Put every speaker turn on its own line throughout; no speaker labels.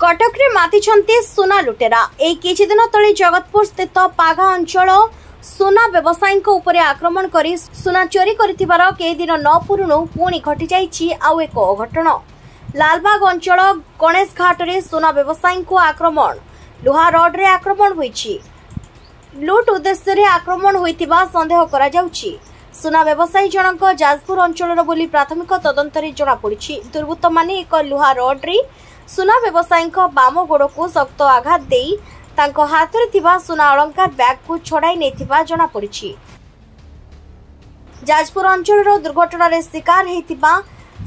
कटक रे मातिछंती सुना लुटेरा एई किछि दिन तळे जगतपुर स्थित पाघा अंचल सुना व्यवसायी उपरे आक्रमण करी सुना चोरी करिथिबार के दिन न पुरुणु पुणी घटी जाइछि आउ एक अघटन। लालबाग अंचल गणेश घाट रे सुना व्यवसायी को आक्रमण लुहा रड रे आक्रमण होइछि। लुट उद्देश्य रे आक्रमण होइतिबा संदेह करा जाउछि। सुना व्यवसायी जनक जाजपुर अंचल बोली प्राथमिक तदंत रे जणा पड़िछि। दुर्बृत्त माने एक लुहा रड रे सुना व्यवसायी बाम गोड़ को शक्त आघात देई तांको हाथ रे थिबा सुना अलंकार बैग को छड़ाई नेथिबा जणा पड़िछि। जाजपुर अंचल दुर्घटना रे शिकार हेतिबा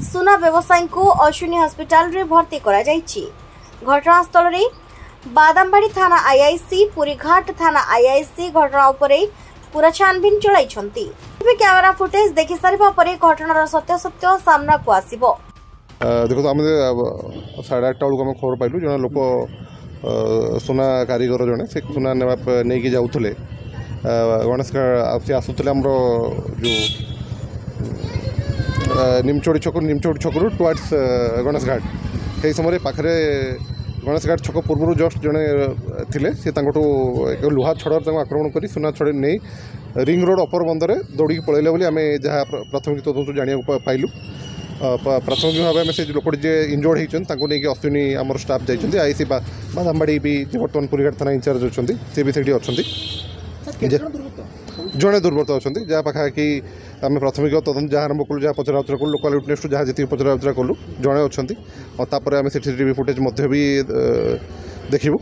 सुना व्यवसायी को अश्विनी हॉस्पिटल रे भर्ती करा जाइछि। घटनास्थल रे बादामबाड़ी थाना आईआईसी पुरीघाट थाना आईआईसी घटना उपरे पूरा छानबीन चलाइछंती। कैमेरा फुटेज देखि सारिबा परे घटनार सत्य सामना को आसीबो।
देखो आम 8:30 बेलू आम खबर पाइलु जन लोक सुना कारीगर जड़े से सुना नहीं जाऊे गणेश से आसुले आमर जो निमचोड़ी छकू टुआर्ड्स गणेश घाट से समय पाखे गणेश घाट छक पूर्व जस्ट जड़े थे सी एक लुहा छड़ आक्रमण कर सुना छड़े नहीं रिंग रोड अपर बंदर दौड़ी पलैले बोली आम जहाँ प्राथमिक तदंत जाना पाइलु। प्राथमिक भाव में से लोक जे इंजोर्ड होती नहीं अश्विनी आम स्टाफ जाइए आईसी बादामबाड़ी भी बर्तमान पुरीघाट थाना इंचार्ज अच्छा सी भी से अच्छा जड़े दुर्बृत्त अच्छा जहाँ पाखापाखि आम प्राथमिक तदंत जहाँ आरंभ कलु जहाँ पचरा उचरा कलु लोकाल विटनेस जहाँ जी पचरा उचरा कलु जड़े अच्छा और आम सीसीटीवी फुटेज देखू।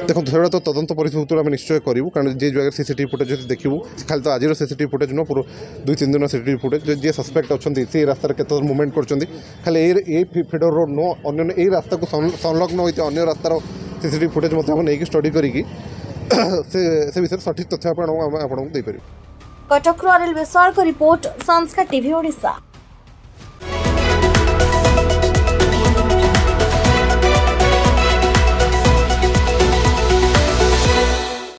देखो थोड़ा तो तदंत परिस्थिति आम निश्चय करूँ कारण जे जगह सीसीटीवी फुटेज देखू खाली तो आज सीसीटीवी फुटेज नुह पूरा 2-3 दिन सीसीटीवी फुटेज जी सस्पेक्ट अच्छा से रास्तार के मुवमेंट कर खाली फिडर रोड नुह अन्य रास्ता को संलग्न होती अन्य रास्तार सीसीटीवी फुटेज नहीं स्टडी करी से विषय सठिक तथ्य आपको देपर।
कटक रेल विशाल रिपोर्ट संस्कार टीवी ओडिशा।